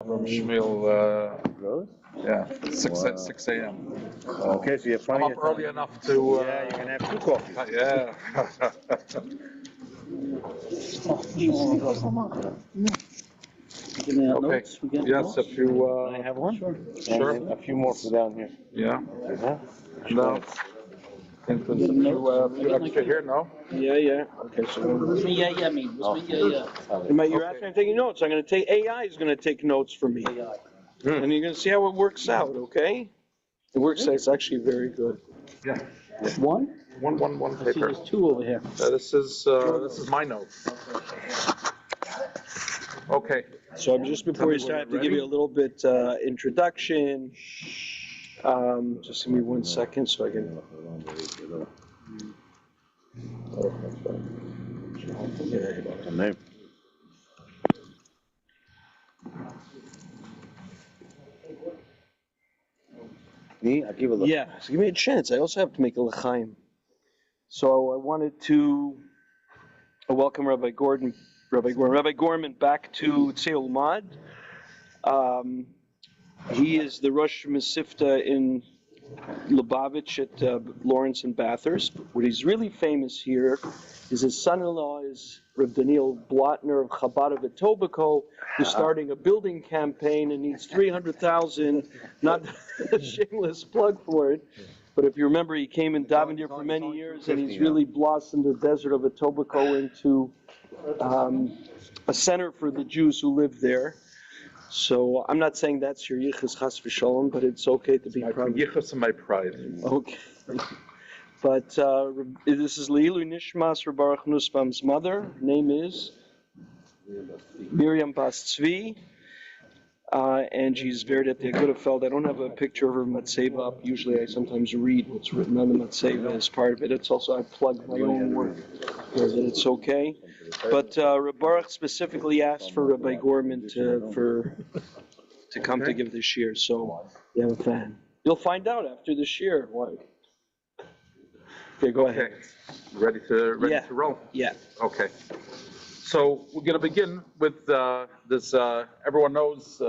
From Shmuel, Really? yeah, 6 a.m. Okay, so you have plenty I'm of up time. early enough to. Yeah, you can have 2 coffees. Yeah. Okay. Yes, if you. Can I have one? Sure. And a few more for down here. Yeah. No. I think there's a few extra here, no? Yeah. Okay, so You're asking me to take notes. I'm going to take AI is going to take notes for me, and you're going to see how it works out. Okay? It works. It's actually very good. Yeah. One paper. There's 2 over here. This is my notes. Okay. So I'm just before we start, I have to give you a little bit introduction. Just give me 1 second so I can. Me? I'll give a look. Yeah, so give me a chance. I also have to make a l'chaim. So I wanted to welcome Rabbi Gorman back to Tzeh Ulmad. He is the Rosh Mesivta in Lubavitch at Lawrence and Bathurst. What he's really famous here is his son-in-law is Reb Daniel Blotner of Chabad of Etobicoke, who's starting a building campaign and needs $300,000. Not a shameless plug for it, but if you remember, he came and davened here for many years, and he's really blossomed the desert of Etobicoke into a center for the Jews who live there. So I'm not saying that's your yichus chas v'shalom, but it's okay to be proud. Yichus and my pride. Okay. But this is Leilu Nishmas Reb Boruch Nussbaum's mother. Her name is Miriam Bas Tzvi, and she's buried at the Agudafeld. I don't have a picture of her matzeva up. Usually I sometimes read what's written on the matzeva as part of it. It's also, I plug my own work here, that it's okay. But Reb Baruch specifically asked for Rabbi Gorman to come to give the shir, so you have a fan. You'll find out after the shir. Why? Okay, go ahead. Ready to roll? Yeah. Okay. So we're going to begin with this. Everyone knows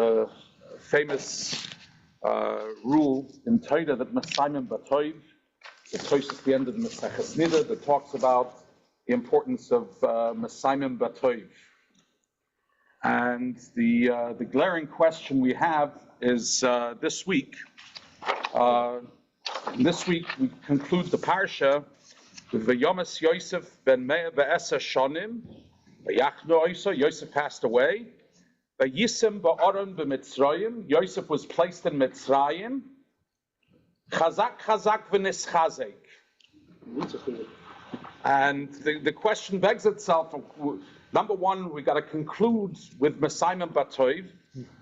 famous rule in Torah that Mitzrayim b'toiv. The Tosfos at the end of the Maseches Nida that talks about the importance of Mitzrayim b'toiv. And the glaring question we have is this week. This week we conclude the parsha with Vayomas Yosef ben Mea be'esa shonim. Vayachno Oisa, Yosef passed away. Vayisim ba'aron b'Mitzrayim. Yosef was placed in Mitzrayim. Chazak v'nischazek. And the question begs itself. Number one, we got to conclude with Mitzrayim b'toiv.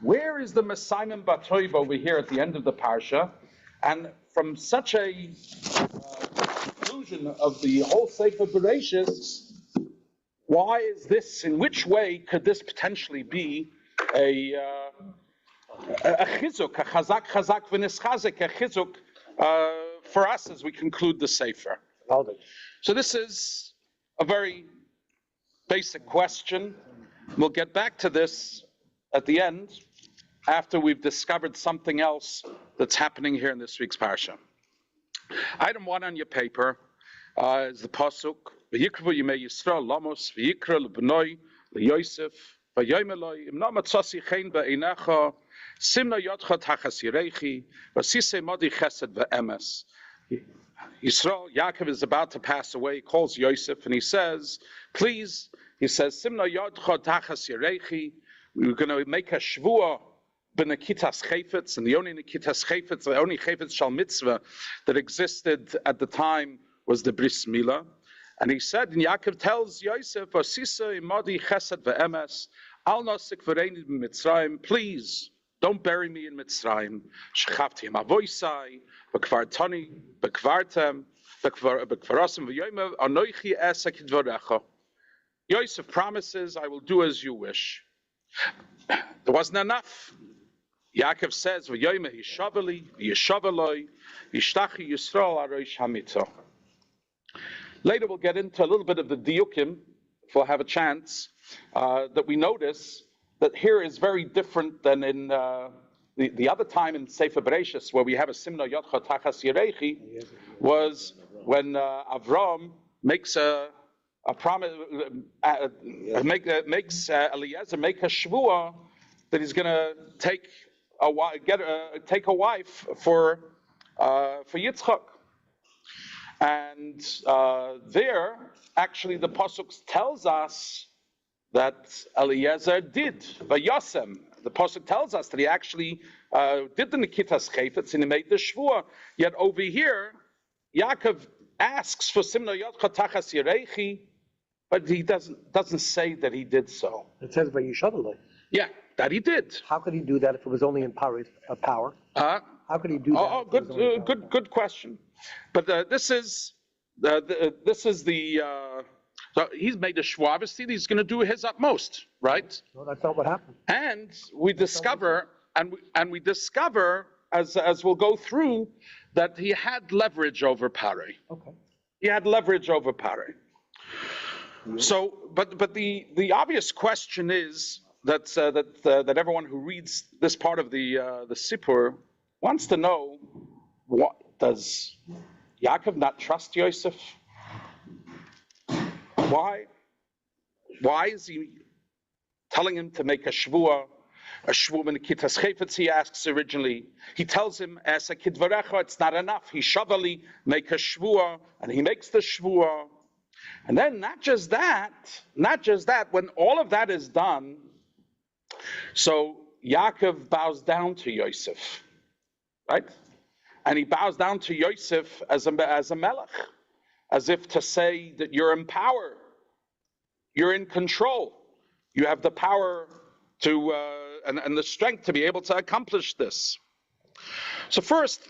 Where is the Mitzrayim b'toiv over here at the end of the parsha? And from such a conclusion of the whole Sefer Bereshis, why is this? In which way could this potentially be a chizuk, a chazak v'nischazek, a chizuk for us as we conclude the Sefer? So this is a very basic question. We'll get back to this at the end after we've discovered something else that's happening here in this week's parsha. Item 1 on your paper is the pasuk. V'yikru yimei Yisrael lamos v'yikra l'bnoi l'Yosef v'yomer lo imna matzasi chen ba'einecha simna yodcha tachas yireichi v'sisei modi chesed v'emes. Yisrael, Yaakov is about to pass away. He calls Yosef and he says, please, he says, simna yodcha tachas yireichi. We're going to make a shvuah b'nekitas chafetz, and the only nekitas chafetz, the only chafetz shel Mitzvah that existed at the time was the bris milah. And he said, and Yaakov tells Yosef, "Osisa imadi chesed ve'emes, al nosik v'reini b'Mitzrayim. Please don't bury me in Mitzrayim. Shechavti avoisai b'kvartani b'kvartem b'kvarosim v'yomer anoichi esek dvarecha." Yosef promises, "I will do as you wish." There wasn't enough. Yaakov says, "V'yomer hishaveli v'yeshaveloi v'yishtachi Yisrael aroish hamito." Later we'll get into a little bit of the diukim, if we'll have a chance, that we notice that here is very different than in the other time in Sefer Bereshis, where we have a Simno Yotcha Tachas Yerechi, was when Avram makes a promise, makes Eliezer make a shvua that he's going to take a wife for Yitzchak. And there, actually, the pasuk tells us that Eliezer did. Vayasem, the pasuk tells us that he actually did the Nikitas chafetz and he made the shvua. Yet over here, Yaakov asks for Simno Yotcha Tachas Yerechi, but he doesn't say that he did so. It says Vayishadalei. Yeah, that he did. How could he do that if it was only in power? How could he do that? Good question. But this is the. So he's made a shvua. Obviously, he's going to do his utmost, right? No, that's not what happened. And we discover, as we'll go through, that he had leverage over Pare. Okay. He had leverage over Pare. So, but the obvious question is that everyone who reads this part of the Sipur wants to know: what does Yaakov not trust Yosef? Why is he telling him to make a shvua in the Kitas Chafetz? He asks originally. He tells him, "As a kidvarecha, it's not enough. He shavali make a shvua," and he makes the shvua. And then not just that. When all of that is done, so Yaakov bows down to Yosef, right? And he bows down to Yosef as a melech, as if to say that you're in power, you're in control, you have the power to and the strength to be able to accomplish this. So first,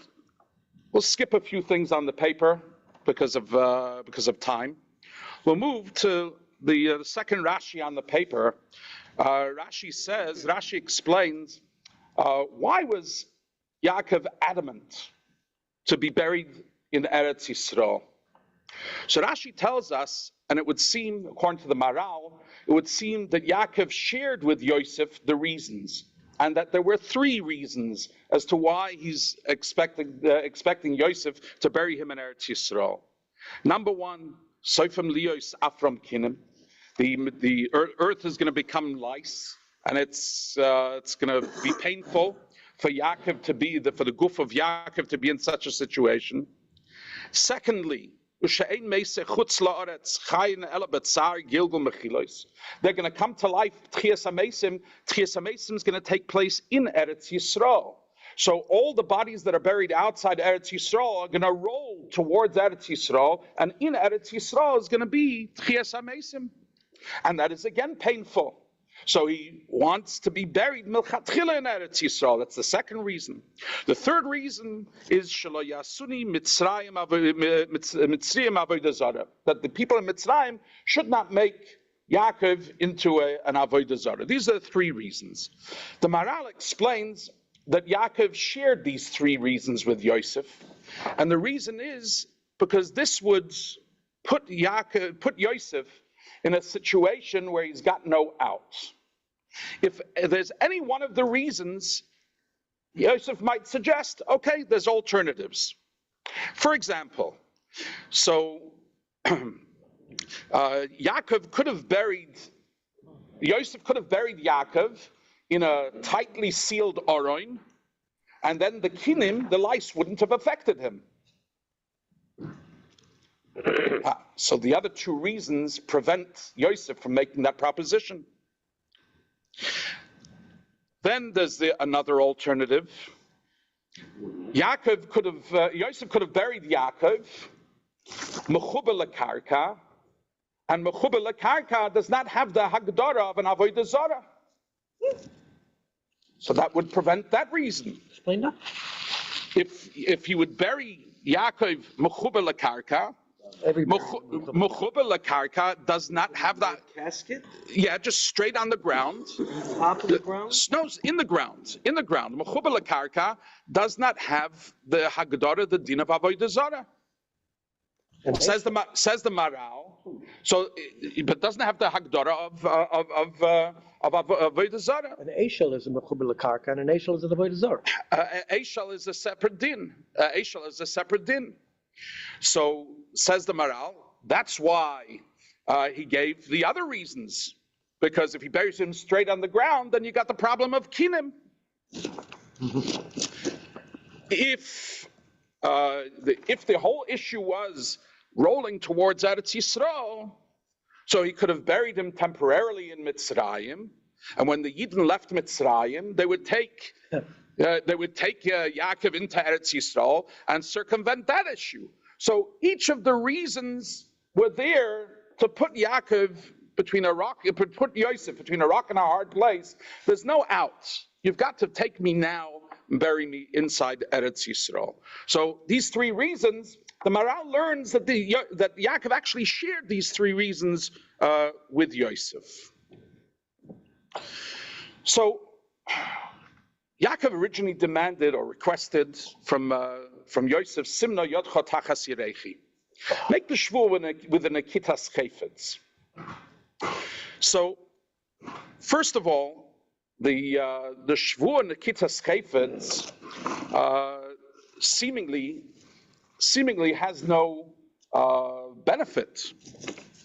we'll skip a few things on the paper because of time. We'll move to the second Rashi on the paper. Rashi explains why was Yaakov adamant to be buried in Eretz Yisrael. So Rashi tells us, and it would seem, according to the Maral, it would seem that Yaakov shared with Yosef the reasons, and that there were three reasons as to why he's expecting Yosef to bury him in Eretz Yisrael. Number one, Soifim Lios Afram Kinim. The earth is going to become lice, and it's going to be painful for Yaakov to be for the guf of Yaakov to be in such a situation. Secondly, they're going to come to life. Tchias HaMesim is going to take place in Eretz Yisrael. So all the bodies that are buried outside Eretz Yisrael are going to roll towards Eretz Yisrael, and in Eretz Yisrael is going to be Tchias HaMesim. And that is again painful. So he wants to be buried milchatchila in Eretz Yisrael. That's the second reason. The third reason is shelo yasuni Mitzrayim avodah zarah, that the people in Mitzrayim should not make Yaakov into an avodah zarah. These are the three reasons. The Maral explains that Yaakov shared these three reasons with Yosef, and the reason is because this would put Yosef in a situation where he's got no out. If there's any one of the reasons, Yosef might suggest, okay, there's alternatives. For example, so Yosef could have buried Yaakov in a tightly sealed aron, and then the kinim, the lice, wouldn't have affected him. So the other two reasons prevent Yosef from making that proposition. Then there's another alternative. Yosef could have buried Yaakov mechuber lekarka, and mechuber lekarka does not have the hagdara of an avodah zarah. So that would prevent that reason. Explain that. If he would bury Yaakov mechuber lekarka, mechuber lekarka does not have that Casket? Yeah, just straight on the ground. Top of the ground? No, in the ground. Mechuber lekarka does not have the hagdara, the din of avodah zarah. Says the Maral. So, but doesn't have the Hagdara of Avodah Zarah. An shel is a mechuber lekarka, and an shel is an avodah zarah. A shel is a separate din. A shel is a separate din. So says the Maral. That's why he gave the other reasons. Because if he buries him straight on the ground, then you got the problem of kinim. If the whole issue was rolling towards Eretz Yisrael, so he could have buried him temporarily in Mitzrayim, and when the Yidden left Mitzrayim, they would take Yaakov into Eretz Yisrael and circumvent that issue. So each of the reasons were there to put Yaakov between a rock, put Yosef between a rock and a hard place. There's no out. You've got to take me now and bury me inside Eretz Yisrael. So these three reasons, the Maral learns that Yaakov actually shared these three reasons with Yosef. So Yaakov originally demanded or requested from Yosef, Simno Yodcha Tachas Yirechi. Make the shvur with an akitas chafetz. So, first of all, the shvur and akitas chafetz seemingly has no benefit.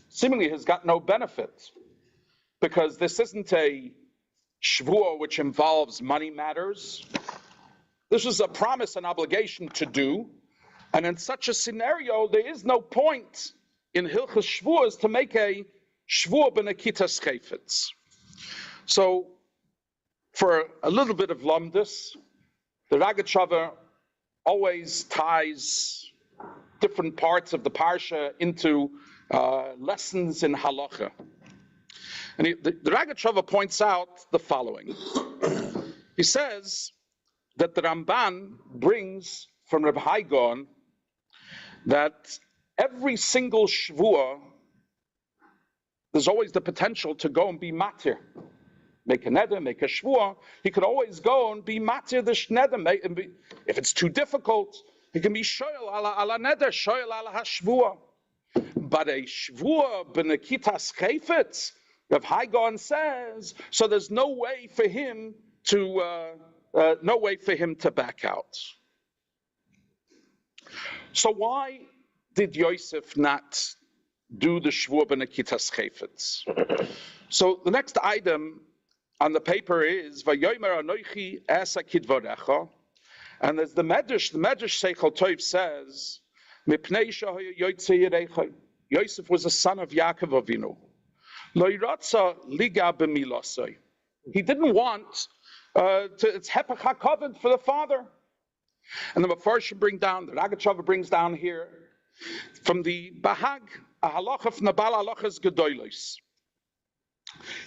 Seemingly has got no benefit because this isn't a shvur which involves money matters. This is a promise and obligation to do. And in such a scenario, there is no point in Hilchas Shvuas to make a Shvuah b'nekitas chafetz. So, for a little bit of lumdus, the Rogatchover always ties different parts of the parsha into lessons in halacha. And the Rogatchover points out the following. He says that the Ramban brings from Reb Gorman that every single shvuah, there's always the potential to go and be matir. Make a neder, make a shvuah. He could always go and be matir the neder. If it's too difficult, he can be shel ala neder, shel ala hashvuah. But a shvuah b'nekitas chafetz, Reb Gorman says, so there's no way for him to back out. So why did Yosef not do the shvur b'nekitas chafetz? So the next item on the paper is Vayomer Anochi Asa Kidvarecha, and as the Medrash Seichel Tov says, Mipnei Shahoy Yotzei Yerecha. Yosef was a son of Yaakov Avinu. Lo yiratza liga b'milosai. He didn't want it's hepech hakavod for the father. And the Mefarshim bring down, the Rogatchover brings down here, from the Bahag, a halacha from the Bal halachas gedolos.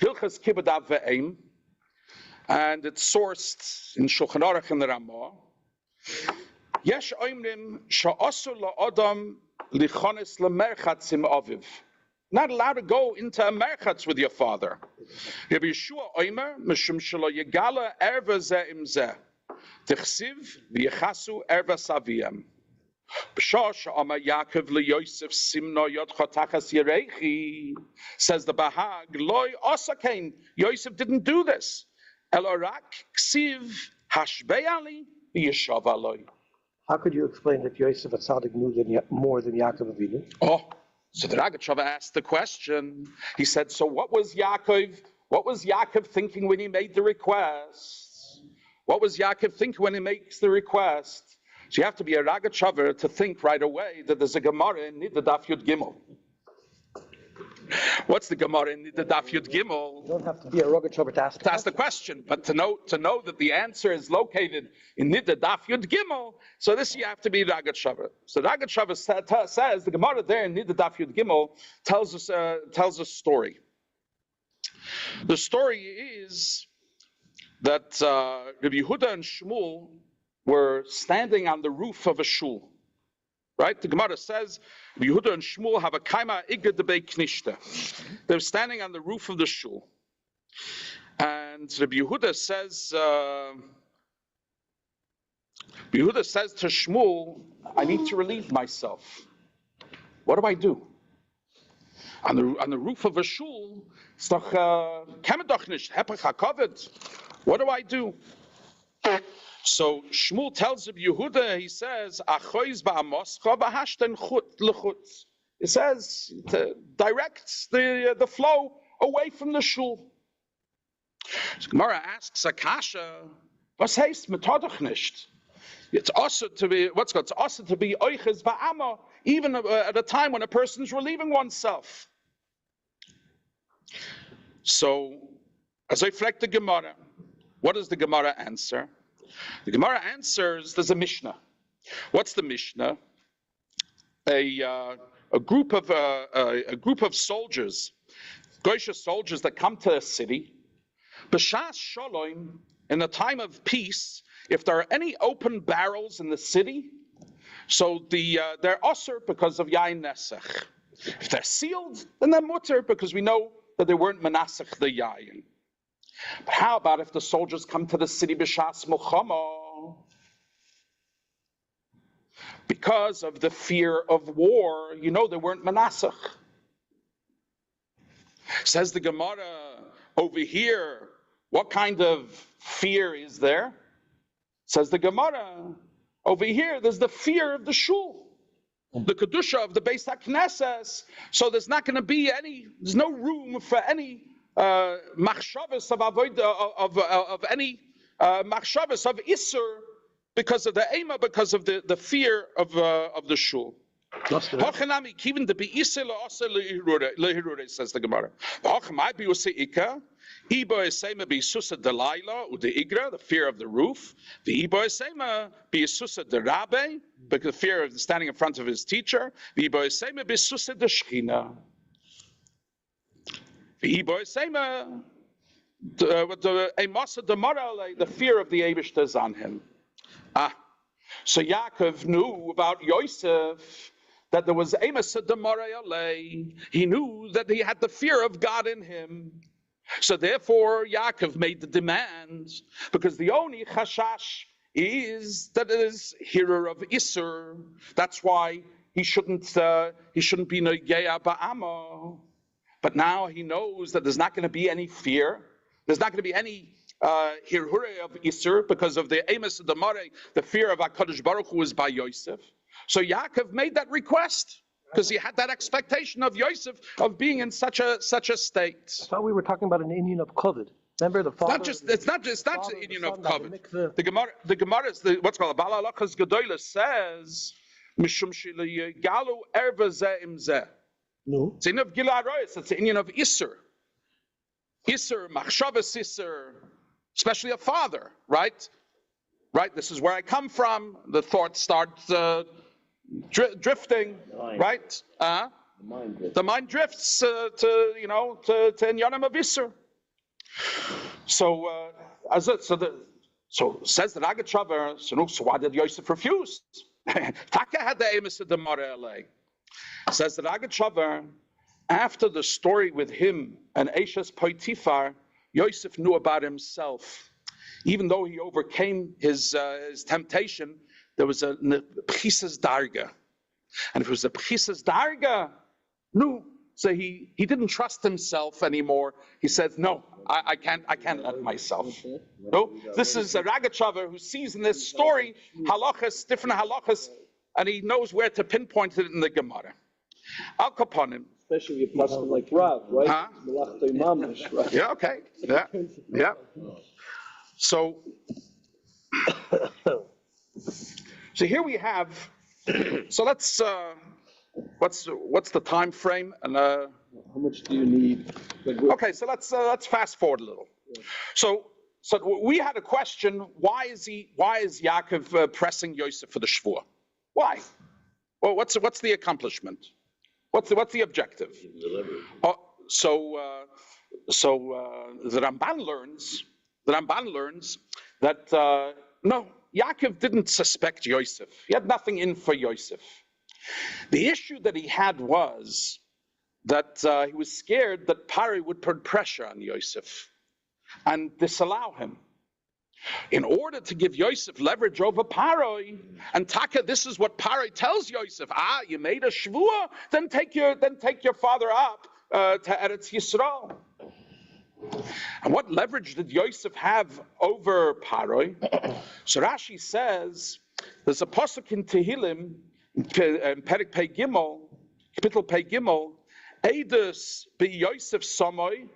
Hilchas kibbud ve'em, and it's sourced in Shulchan Aruch and the Ramah. Yesh oimrim sha'asu la'adam lichonis lemerchatz im aviv. Not allowed to go into a merchatz with your father. Rabbi Yeshua oimer mishum shelo yegala erva zeh im zeh. Tichsiv v'yechasu erva saviyam. B'shosh Amar Yaakov leYosef Simno Yodcha Tachas Yirechi, says the Bahag, Loi Osakain, Yosef didn't do this. Elorak Ksiv Hashbeali Yeshav Aloi. How could you explain that Yosef Atzadik knew more than Yaakov Avinu? Oh, so the Rogatchover asked the question. He said, so what was Yaakov thinking when he made the request? What was Yaakov thinking when he makes the request? So you have to be a Rogatchover to think right away that there's a Gemara in Nida Daf Yud Gimel. What's the Gemara in Nida Daf Yud Gimel? You don't have to be a Rogatchover to ask the question, but to know that the answer is located in Nida Daf Yud Gimel, so this you have to be Rogatchover. So Rogatchover says the Gemara there in Nida Daf Yud Gimel tells a story. The story is that Rabbi Yehuda and Shmuel were standing on the roof of a shul. Right? The Gemara says, Yehuda and Shmuel have a kaima igga debei knishta. They're standing on the roof of the shul. And Rabbi Yehuda says to Shmuel, I need to relieve myself. What do I do? On the roof of a shul, it's doch kemet doch nicht, hepech hakovet. What do I do? So Shmuel tells of Yehuda, he says, Achois ba'amoscha b'hashten chut l'chutz. It says, directs the flow away from the shul. So Gemara asks Akasha, was heißt metodach nicht? It's also to be, it's also to be oiches ba'ama, even at a time when a person's relieving oneself. So, as I reflect the Gemara, what does the Gemara answer? The Gemara answers, there's a Mishnah. What's the Mishnah? A group of soldiers, Goyish soldiers that come to a city, b'shas shalom, in the time of peace, if there are any open barrels in the city, so they're osir because of yain nesach. If they're sealed, then they're mutter because we know that they weren't manasach the yain. But how about if the soldiers come to the city b'shas muchama? Because of the fear of war, you know they weren't manasach. Says the Gemara over here, what kind of fear is there? Says the Gemara, over here there's the fear of the shul, the kedusha of the Beis HaKnesses. So there's not going to be there's no room for any machshavas of any machshavas of isur because of the ema, because of the fear of the shul. Says the Gemara. The fear of the roof. The because the fear of standing in front of his teacher. The fear of the Eibishter is on him. So Yaakov knew about Yosef, that there was Amos Adamant. He knew that he had the fear of God in him. So therefore, Yaakov made the demand, because the only chashash is that it is hearer of Isser. That's why he shouldn't be Nogeya Ba'ama. But now he knows that there's not going to be any fear. There's not going to be any hirhure of Isser because of the Amos of the Mare, the fear of HaKadosh Baruch Hu is by Yosef. So Yaakov made that request because he had that expectation of Yosef of being in such a state. I thought we were talking about an Indian of Kovid. Remember the father? It's not just the Indian of Kovid. The Gemara is what's called Bala Lachas Gedolah says Mishum Shili Galu Erva Zeh Im Zeh. No. It's in of Gila Royce. It's the Indian of Isser. Isser, Machshavas Isser, especially a father, right? Right. This is where I come from. The thoughts start drifting, right? The mind drifts to Inyanim of Isser. So says the Ragachavar. So why did Yosef refuse? Taka had the Amos of the Mareh. Says the Ragachavar. After the story with him and Eshes Poitifar, Yosef knew about himself. Even though he overcame his temptation, there was a Pchisas Darga. And if it was a Pchisas Darga, no. So he didn't trust himself anymore. He said, no, I can't let myself. No, this is a Ragachavar who sees in this story halachas, different halachas, and he knows where to pinpoint it in the Gemara. Al Kaponim. Especially if you pass them like Rav, right? Huh? Right? Yeah, okay. Yeah. So here we have, so let's, what's the time frame? And how much do you need? Okay, so let's fast forward a little. So we had a question, why is Yaakov pressing Yosef for the shvua? Why? Well, what's the accomplishment? What's the objective? So the Ramban learns that no, Yaakov didn't suspect Yosef. He had nothing in for Yosef. The issue that he had was that he was scared that Pari would put pressure on Yosef and disallow him. in order to give Yosef leverage over Paroi. And Taka, this is what Paroi tells Yosef: you made a shvua, then take your father up to Eretz Yisrael. And what leverage did Yosef have over Paroi? So Rashi says there's a pasuk in Tehillim, Perek Pei Gimel, Kapitel Pei Gimel, Eidus be Yosef Somoy,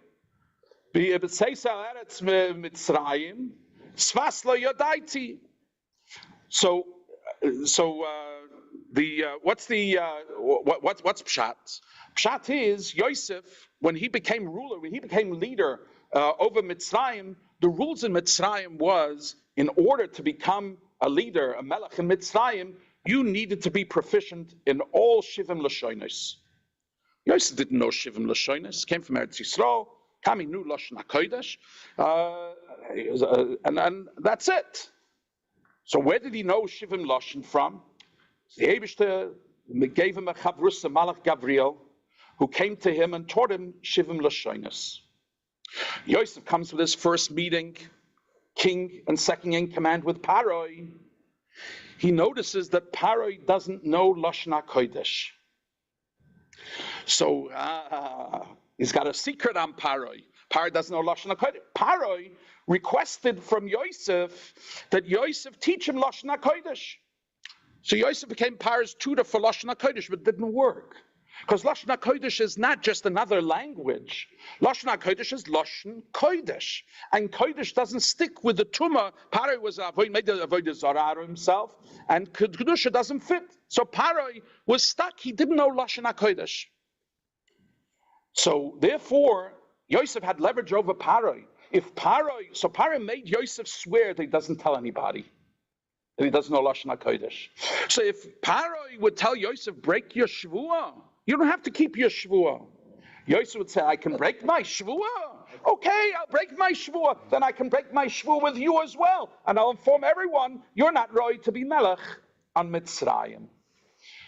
be Ebetzeisa Eretz Mitzrayim, Svas lo Yodaiti. So what's Pshat? Pshat is Yosef, when he became ruler, when he became leader over Mitzrayim, the rules in Mitzrayim was, in order to become a leader, a melech in Mitzrayim, you needed to be proficient in all Shivim Lashonos. Yosef didn't know Shivim Lashonos, came from Eretz Yisrael, he knew Lashon HaKodesh, and that's it. So where did he know Shivim Lashon from? The Eibishter gave him a chavrus, a Malach Gabriel, who came to him and taught him Shivim Lashonos. Yosef comes with his first meeting, king and second in command with Paroi. He notices that Paroi doesn't know Lashon HaKodesh. So he's got a secret on Paroi. Paroi doesn't know Lashon HaKodesh. Paroi requested from Yosef that Yosef teach him Lashon HaKodesh. So Yosef became Paro's tutor for Lashon HaKodesh, but it didn't work. Because Lashon HaKodesh is not just another language. Lashon HaKodesh is Lashon Kodesh. And Kodesh doesn't stick with the Tumah. Paroi made the Avodah Zarah himself, and Kedusha doesn't fit. So Paroi was stuck. He didn't know Lashon HaKodesh. So therefore, Yosef had leverage over Paroi. So Paroi made Yosef swear that he doesn't tell anybody, that he doesn't know Lashon HaKodesh. So if Paroi would tell Yosef, break your shvuah, you don't have to keep your shvuah. Yosef would say, I can break my shvuah. Okay, I'll break my shvuah. Then I can break my shvuah with you as well. And I'll inform everyone, you're not right to be melech on Mitzrayim.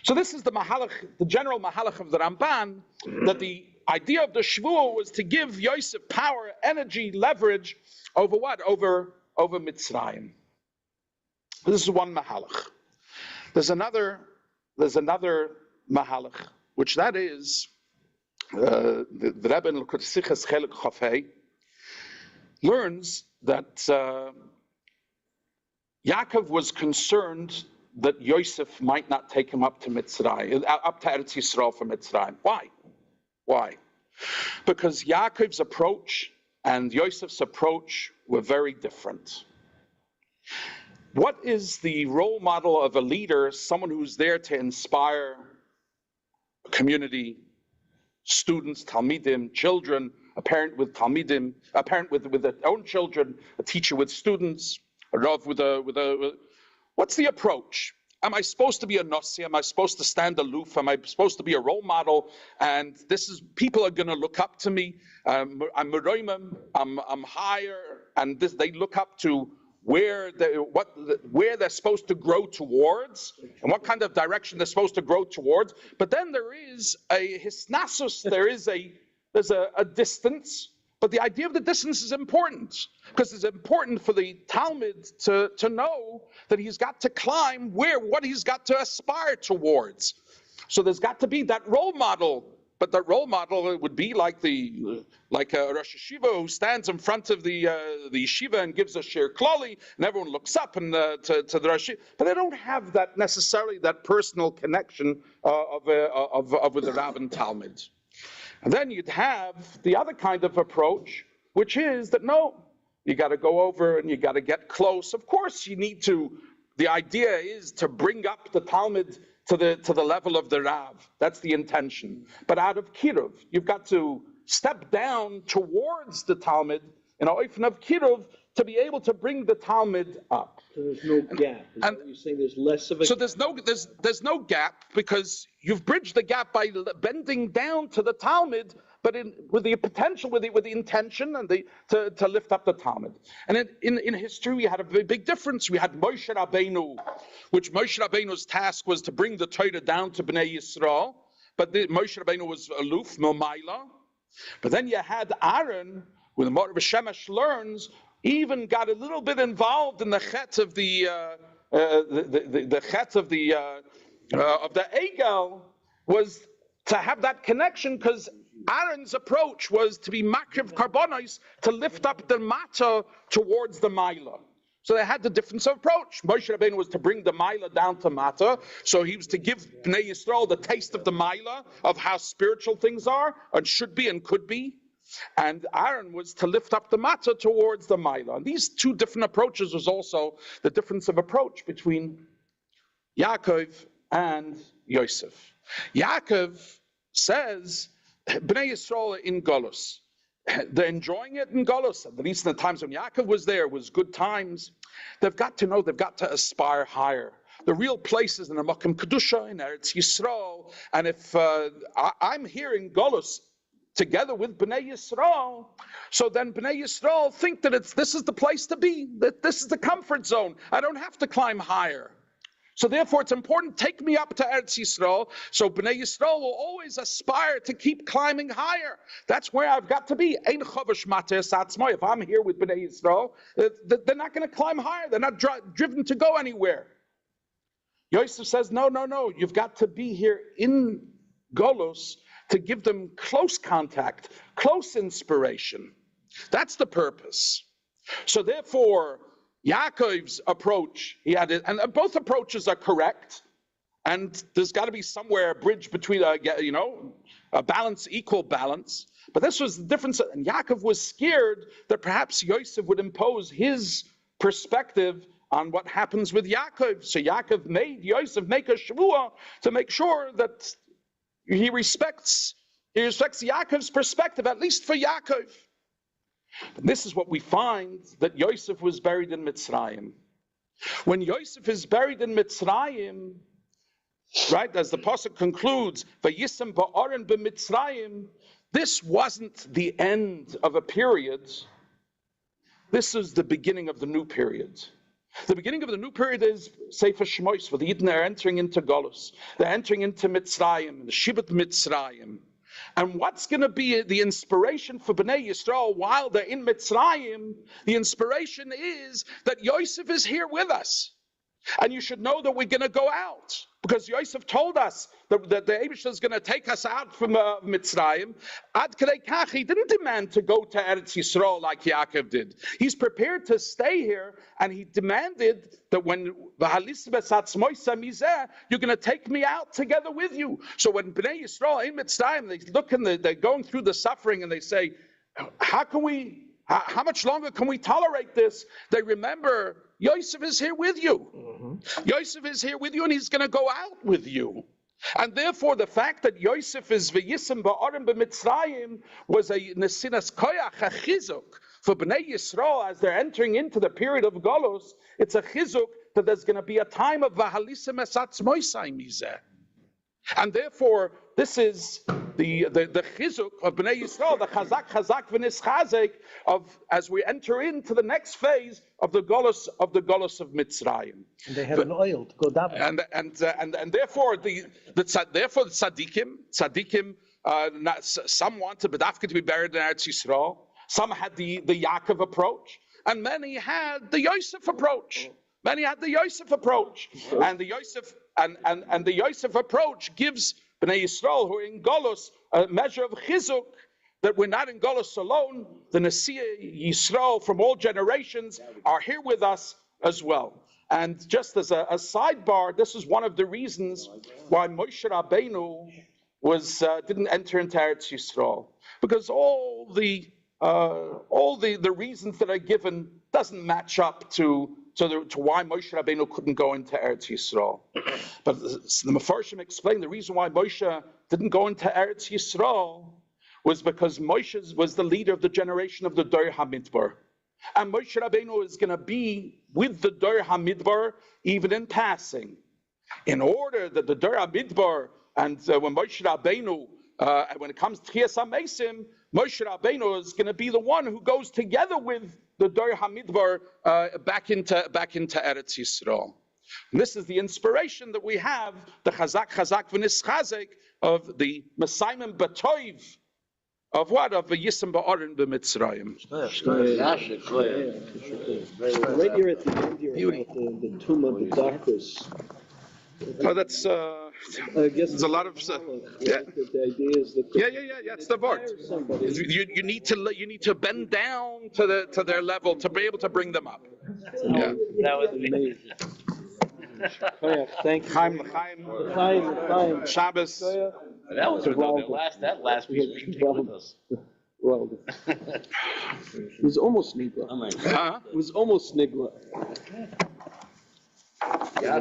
So this is the mahalach, the general mahalach of the Ramban, that the idea of the shvuah was to give Yosef power, energy, leverage over what? Over Mitzrayim. This is one mahalach. There's another mahalach, which that is the Rebbe in Sichas Chelik Chafei learns that Yaakov was concerned that Yosef might not take him up to Mitzrayim, up to Eretz Yisrael for Mitzrayim. Why? Because Yaakov's approach and Yosef's approach were very different. What is the role model of a leader, someone who's there to inspire a community, students, talmidim, children, a parent with talmidim, a parent with their own children, a teacher with students, a rav with a what's the approach? Am I supposed to be a nossi? Am I supposed to stand aloof? Am I supposed to be a role model? And people are going to look up to me. I'm Miriam, I'm higher, and they look up to where they're supposed to grow towards, and what kind of direction they're supposed to grow towards. But then there is a hisnasus, there's a distance. But the idea of the distance is important, because it's important for the Talmud to know that he's got to climb what he's got to aspire towards. So there's got to be that role model. But that role model would be like a Rosh Yeshiva who stands in front of the yeshiva and gives a shir klali, and everyone looks up and to the Rosh Yeshiva. But they don't have that necessarily that personal connection of the Rav and Talmud. And then you'd have the other kind of approach, which is that no, you got to go over and you got to get close. Of course, you need to. The idea is to bring up the Talmud to the level of the Rav. That's the intention. But out of Kiruv, you've got to step down towards the Talmud in a oifen of Kiruv to be able to bring the Talmud up. So there's no gap. Is that what you're saying? There's less of a. So there's no gap, because you've bridged the gap by bending down to the Talmud, but with the potential, with the intention, and to lift up the Talmud. And in history, we had a big difference. We had Moshe Rabbeinu, which Moshe Rabbeinu's task was to bring the Torah down to Bnei Yisrael, but Moshe Rabbeinu was aloof, Momaila. But then you had Aaron, when the Mor Shemesh learns, even got a little bit involved in the chet of the chet of the Egel, was to have that connection, because Aaron's approach was to be makriv karbonos, to lift up the mata towards the Maila. So they had the difference of approach. Moshe Rabbeinu was to bring the Maila down to Mata, so he was to give Bnei Yisrael the taste of the Maila, of how spiritual things are, and should be and could be. And Aaron was to lift up the Mata towards the Maila. And these two different approaches was also the difference of approach between Yaakov and Yosef. Yaakov says, Bnei Yisrael in Golus. They're enjoying it in Golus, at least in the times when Yaakov was there, was good times. They've got to know, they've got to aspire higher. The real place is in the Makom Kedusha, in Eretz Yisrael. And if I'm here in Golus together with Bnei Yisrael, so then Bnei Yisrael think that this is the place to be, that this is the comfort zone. I don't have to climb higher. So therefore, it's important, take me up to Eretz Yisrael, so Bnei Yisrael will always aspire to keep climbing higher. That's where I've got to be. Ein chovash mates atzmo. If I'm here with Bnei Yisrael, they're not going to climb higher. They're not driven to go anywhere. Yosef says, no. You've got to be here in Golus to give them close contact, close inspiration. That's the purpose. So therefore, Yaakov's approach, he had it, and both approaches are correct, and there's got to be somewhere a bridge between, a balance, equal balance. But this was the difference, and Yaakov was scared that perhaps Yosef would impose his perspective on what happens with Yaakov. So Yaakov made Yosef make a shvuah to make sure that he respects Yaakov's perspective, at least for Yaakov. And this is what we find, that Yosef was buried in Mitzrayim. When Yosef is buried in Mitzrayim, right, as the pasuk concludes, "Vayisem ba'aron b'Mitzrayim," this wasn't the end of a period. This is the beginning of the new period. The beginning of the new period is Sefer Shmois, where the Yidden are entering into Golus. They're entering into Mitzrayim, the Shivat Mitzrayim. And what's going to be the inspiration for Bnei Yisrael while they're in Mitzrayim? The inspiration is that Yosef is here with us. And you should know that we're going to go out, because Yosef told us that the Eibusha is going to take us out from Mitzrayim. Ad Kedei Kach, he didn't demand to go to Eretz Yisrael like Yaakov did. He's prepared to stay here, and he demanded that when you're going to take me out together with you. So when Bnei Yisrael in Mitzrayim, they look and they're going through the suffering, and they say, how much longer can we tolerate this? They remember, Yosef is here with you. Mm-hmm. Yosef is here with you, and he's going to go out with you. And therefore, the fact that Yosef is v'yisem ba'arim b'Mitzrayim was a nesinas koyach, a chizuk for Bnei Yisrael as they're entering into the period of Golus. It's a chizuk that there's going to be a time of v'halisem esatz moisai mizeh. And therefore, this is the chizuk of Bnei Yisrael, the chazak v'nischazek of as we enter into the next phase of the Golus of Mitzrayim. And they had an oil to go down. And therefore the tzaddikim, some wanted Bedafka to be buried in Eretz Yisrael. Some had the Yaakov approach, and many had the Yosef approach. And the Yosef approach gives Bnei Yisrael who are in Golus a measure of chizuk, that we're not in Golus alone. The Nesiah Yisrael from all generations are here with us as well. And just as a sidebar, this is one of the reasons why Moshe Rabbeinu didn't enter into Eretz Yisrael, because all the reasons that are given doesn't match up to why Moshe Rabbeinu couldn't go into Eretz Yisrael. But the Mefarshim explained the reason why Moshe didn't go into Eretz Yisrael was because Moshe was the leader of the generation of the Dor HaMidbar. And Moshe Rabbeinu is going to be with the Dor HaMidbar even in passing. In order that the Dor HaMidbar, and when Moshe Rabbeinu, when it comes to Tchias HaMesim, Moshe Rabbeinu is going to be the one who goes together with the Dor HaMidbar back into Eretz Yisrael. And this is the inspiration that we have, the chazak v'nischazek of the Mitzrayim b'toiv, Of what? Of a Yisem Ba'arin b'Mitzrayim. Right here at the end here, about the tomb of the doctors. Oh, that's, I guess there's a lot of, yeah. yeah. The idea is that Yeah, it's the word. You need to bend down to their level to be able to bring them up. Yeah. That was amazing. Thank you. Chaim. Shabbos. That was that last week with us. Well, it was almost Nigla. Huh? It was almost Nigla. Now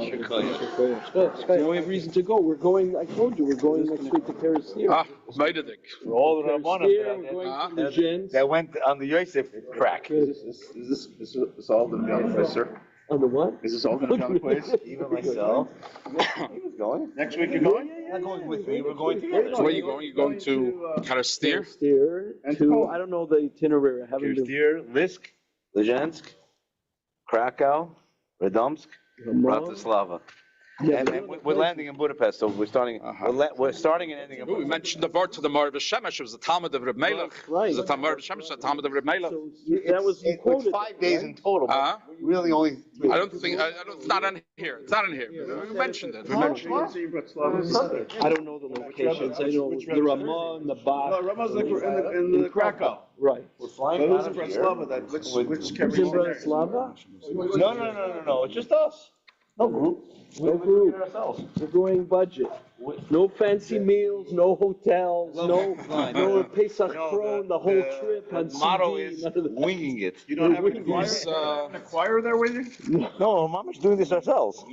we have reason to go. We're going, I told you, we're going next week to Teves here. Meidedik. For all the We're going to the gens. that went on the Yosef track. Is this all going to be on the quiz, sir? On the what? Is this all going to be on the quiz? Even myself. He was going. Next week you're going? Not going with me, we're going together. So where are you going? You're going to Karastir? Steer to, I don't know the itinerary. I haven't been. Kirstier, Lisk, Lezhensk, Krakow, Radomsk, Bratislava. Yeah, And we're landing in Budapest, so we're starting. We're starting and ending in We Budapest. mentioned the word to the Mar Shemesh. It was the Talmud of Reb Melech. Right. It was the Mar Shemesh, the Talmud of Reb Melech. So that was, you It's quoted. 5 days in total, Uh-huh. but really only 3. I don't think, it's not on here. It's not on here. We mentioned it. We mentioned it. I don't know the locations. I know the Ramah and the Ba. No, Rama's in Krakow. Right. We're But flying who's out in of here. Bratislava? Which Who's in Bratislava? No. It's just us. No group. No group. Ourselves. We're going budget. No fancy meals, no hotels, no Pesach Kron, the whole trip on The motto CD, is none of that. winging it. You don't have We're a choir? He's, A choir there with you? No, Mama's doing this ourselves.